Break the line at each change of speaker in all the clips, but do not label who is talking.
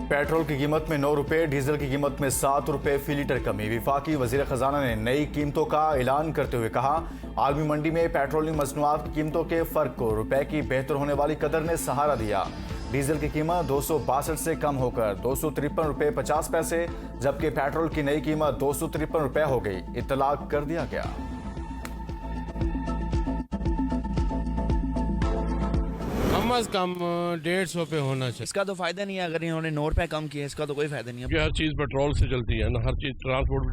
Petrol की कीमत में 9 रुपए, डीजल की कीमत में 7 रुपए फी लीटर कमी। वफाकी वजीर खजाना ने नई कीमतों का ऐलान करते हुए कहा, आलमी मंडी में पेट्रोलियम मसनूआत की कीमतों के फर्क को रुपए की बेहतर होने वाली कदर ने सहारा दिया। डीजल की कीमत 262 से कम होकर 253 रुपए 50 पैसे, जबकि पेट्रोल की नई कीमत 253 रुपए हो गई। इत्तलाक कर दिया गया।
कम अज कम 150 पे होना चाहिए।
इसका तो फायदा नहीं है, अगर इन्होंने 9 रुपए कम किया, इसका तो कोई फायदा नहीं है।
हर चीज़ पेट्रोल से चलती है ना, हर चीज़ ट्रांसपोर्ट,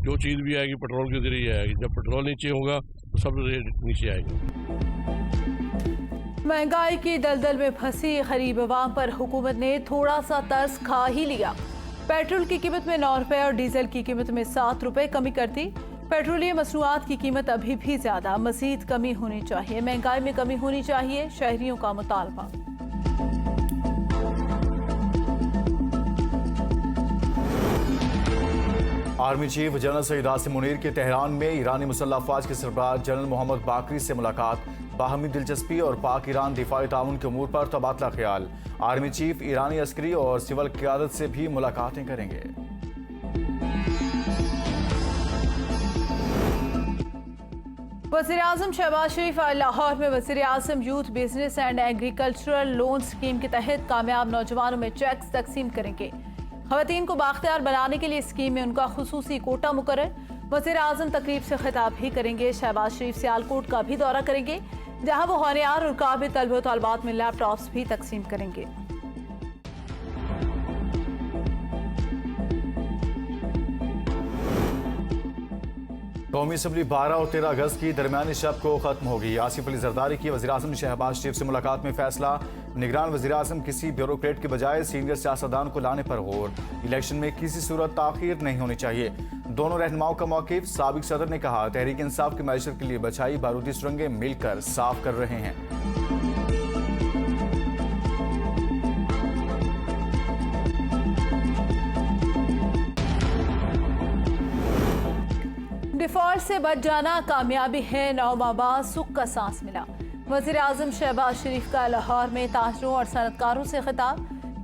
जो चीज़ भी आएगी पेट्रोल के जरिए आएगी। जब पेट्रोल नीचे होगा तो सब रेट नीचे आएगी।
महंगाई की दलदल में फंसी गरीब अवाम पर हुकूमत ने थोड़ा सा तरस खा ही लिया। पेट्रोल की कीमत में 9 रुपए और डीजल की कीमत में 7 रुपए कमी कर दी। पेट्रोलियम मसनूआत की कीमत अभी भी ज्यादा, मजीद कमी होनी चाहिए। महंगाई में कमी होनी चाहिए, शहरियों का मुतालबा।
Army chief general Syed Asim Munir की तेहरान में ईरानी मुसल्लह अफवाज के सरबराह जनरल मोहम्मद बाकरी से मुलाकात। बाहमी दिलचस्पी और पाक ईरान दिफाई ताउन के अमूर पर तबादला ख्याल। आर्मी चीफ ईरानी अस्करी और सिविल क़यादत से भी मुलाकातें करेंगे।
वज़ीर-ए-आज़म शहबाज शरीफ आज लाहौर में वज़ीर-ए-आज़म youth business and agricultural loan scheme के तहत कामयाब नौजवानों में चेक्स तकसीम करेंगे। ख़वातीन को बाख्तियार बनाने के लिए स्कीम में उनका खुसूसी कोटा मुकर्रर। वज़ीर-ए-आज़म तकरीब से खिताब भी करेंगे। शहबाज शरीफ सियालकोट का भी दौरा करेंगे, जहाँ वो होनियार और काबिल तलबे व तलबात में लैपटॉप्स भी तकसीम करेंगे।
कौमी असम्बली 12 और 13 अगस्त की दरमियानी शब को खत्म होगी। आसिफ अली जरदारी की वज़ीर-ए-आज़म शहबाज शरीफ से मुलाकात में फैसला। निगरान वज़ीर-ए-आज़म किसी ब्यूरोक्रेट के बजाय सीनियर सियासतदान को लाने पर गौर। इलेक्शन में किसी सूरत ताख़ीर नहीं होनी चाहिए। दोनों रहनुमाओं का मौक़िफ़। साबिक़ सदर ने कहा, तहरीक इंसाफ की मैशर के लिए बछाई बारूदी सुरंगें मिलकर साफ कर रहे हैं।
डिफॉल्ट से बच जाना कामयाबी है, 9 माह बाद सुख का सांस मिला। वज़ीर-ए-आज़म शहबाज शरीफ का लाहौर में ताजरों और सनतकारों से खिताब।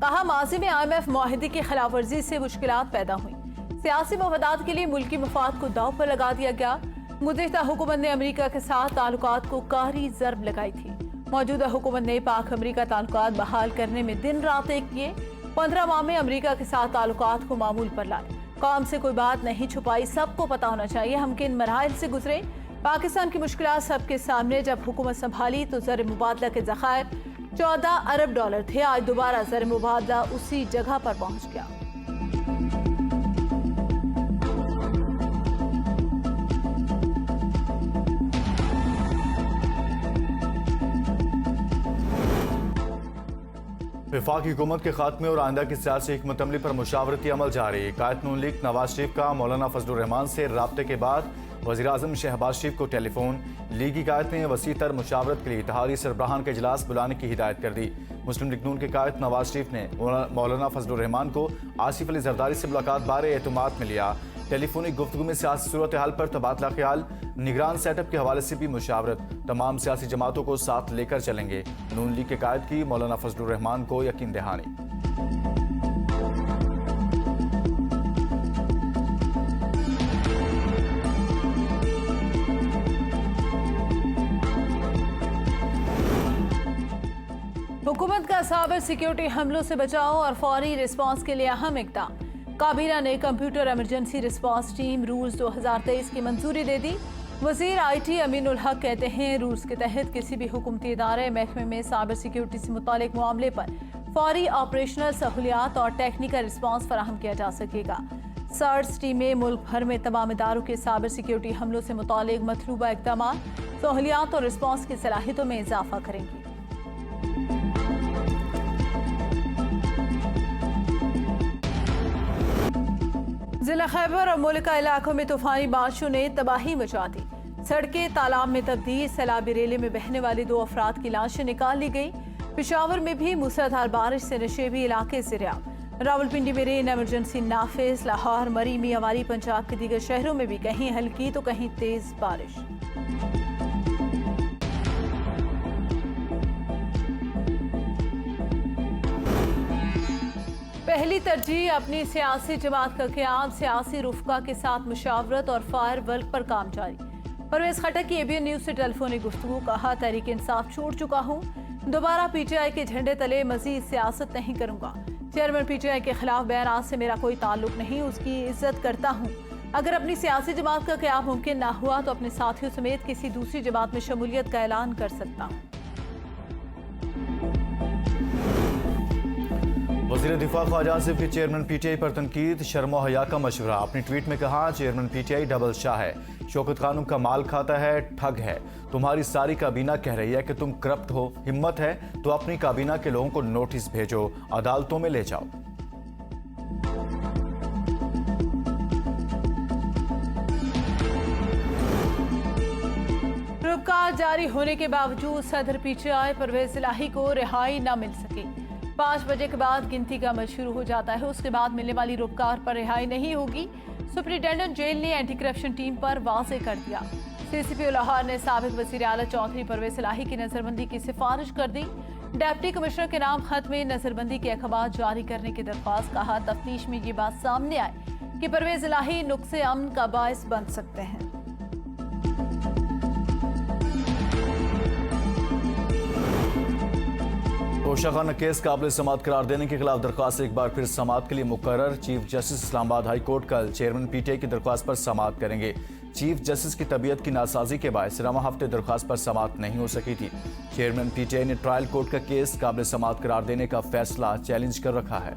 कहा, माजी में IMF मुआहिदे की खिलाफ वर्जी से मुश्किलात पैदा हुई। सियासी मफादात के लिए मुल्की मफाद को दाव पर लगा दिया गया। गुज़िश्ता हुकूमत ने अमरीका के साथ ताल्लुकात को कारी ज़रब लगाई थी। मौजूदा हुकूमत ने पाक अमरीका ताल्लुकात बहाल करने में दिन रात एक किए। 15 माह में अमरीका के साथ ताल्लुकात को मामूल पर लाए। कौम से कोई बात नहीं छुपाई, सबको पता होना चाहिए हम किन मराहिल से गुजरे। पाकिस्तान की मुश्किलात सबके सामने। जब हुकूमत संभाली तो ज़र मुबादला के ज़खायर 14 अरब डॉलर थे। आज दोबारा ज़र मुबादला उसी जगह पर पहुंच गया।
वफाकी हुकूमत के खात्मे और आइंदा की सियासी हिकमत अमली पर मुशावरती अमल जारी। कायद नून लीग नवाज शरीफ का मौलाना फजलुर रहमान से राब्ते के बाद वज़ीर-ए-आज़म शहबाज शरीफ को टेलीफोन। लीगी कायद ने वसी तर मुशावरत के लिए इत्तेहादी सरबराहान का इजलास बुलाने की हिदायत कर दी। मुस्लिम लीग नून के कायद नवाज शरीफ ने मौलाना फजलुर रहमान को आसिफ अली जरदारी से मुलाकात बारे एतमाद में लिया। टेलीफोनिक गुफ्तगू में सियासी सूरत हाल पर तबादला ख्याल। निगरान सेटअप के हवाले से भी मुशावरत। तमाम सियासी जमातों को साथ लेकर चलेंगे। नून लीग के कायद की मौलाना फजलुर रहमान को यकीन दहानी।
हुकूमत का साइबर सिक्योरिटी हमलों से बचाव और फौरी रिस्पांस के लिए अहम इक़दाम। काबीना ने computer emergency response team rules 2023 की मंजूरी दे दी। वजीर IT अमीनुल हक कहते हैं, रूल्स के तहत किसी भी हुकूमती इदारे महकमे में साइबर सिक्योरिटी से मुतालिक मामले पर फौरी ऑपरेशनल सहूलियात और टेक्निकल रिस्पांस फराहम किया जा सकेगा। सर्च टीमें मुल्क भर में तमाम इदारों के साइबर सिक्योरिटी हमलों से मुतालिक मतलूबा इक़दाम, सहूलियात और रिस्पांस की सलाहियतों में इजाफा करेंगी। जिला खैबर और मुल्का इलाकों में तूफानी बारिशों ने तबाही मचा दी। सड़कें तालाब में तब्दील। सैलाबी रेले में बहने वाले 2 अफराद की लाशें निकाल ली गई। पेशावर में भी मूसलाधार बारिश से नशेबी इलाके से सैराब। रावलपिंडी में रेन इमरजेंसी नाफिज। लाहौर, मरी, मियांवाली, पंजाब के दीगर शहरों में भी कहीं हल्की तो कहीं तेज बारिश। पहली तरजीह अपनी सियासी जमात का क़याम, सियासी रुफ़का के साथ मुशावरत और फायर वर्क पर काम जारी। परवेज खटक की ABN न्यूज़ से टेलीफोनिक गुफ्तगू। कहा, तहरीक इंसाफ छोड़ चुका हूँ, दोबारा PTI के झंडे तले मजीद सियासत नहीं करूँगा। चेयरमैन PTI के खिलाफ बयान से मेरा कोई ताल्लुक नहीं, उसकी इज्जत करता हूँ। अगर अपनी सियासी जमात का क़याम मुमकिन ना हुआ तो अपने साथियों समेत किसी दूसरी जमात में शमूलियत का ऐलान कर सकता हूँ।
वज़ीर दिफा ख्वाजा आसिफ की चेयरमैन PTI पर तनकीद, शर्म व हया का मशवरा। अपनी ट्वीट में कहा, चेयरमैन PTI डबल शाह है, शौकत खान का माल खाता है, ठग है। तुम्हारी सारी काबीना कह रही है कि तुम करप्ट हो। हिम्मत है तो अपनी काबीना के लोगों को नोटिस भेजो, अदालतों में ले जाओ।
रुपकार जारी होने के बावजूद सदर PTI परवेज इलाही को रिहाई न मिल सकी। 5 बजे के बाद गिनती का अमल शुरू हो जाता है, उसके बाद मिलने वाली रुपकार पर रिहाई नहीं होगी। सुप्रिंटेंडेंट जेल ने एंटी करप्शन टीम पर वाज़ेह कर दिया। CCP लाहौर ने साबिक वज़ीर आला चौधरी परवेज इलाही की नजरबंदी की सिफारिश कर दी। डिप्टी कमिश्नर के नाम खत में नजरबंदी के अखबार जारी करने की दरख्वास्त। कहा, तफ्तीश में ये बात सामने आई कि परवेज इलाही नुक्से अमन का बायस बन सकते हैं।
तोशा खान केस काबिल समाअत करार देने के खिलाफ दरख्वास्त एक बार फिर समाअत के लिए मुकर्रर। Chief justice Islamabad high court कल चेयरमैन PTI की दरख्वास्त पर समाअत करेंगे। चीफ जस्टिस की तबीयत की नासाजी के बाद रवा हफ्ते दरख्वास्त पर समाअत नहीं हो सकी थी। चेयरमैन PTI ने ट्रायल कोर्ट का केस काबिल समाअत करार देने का फैसला चैलेंज कर रखा है।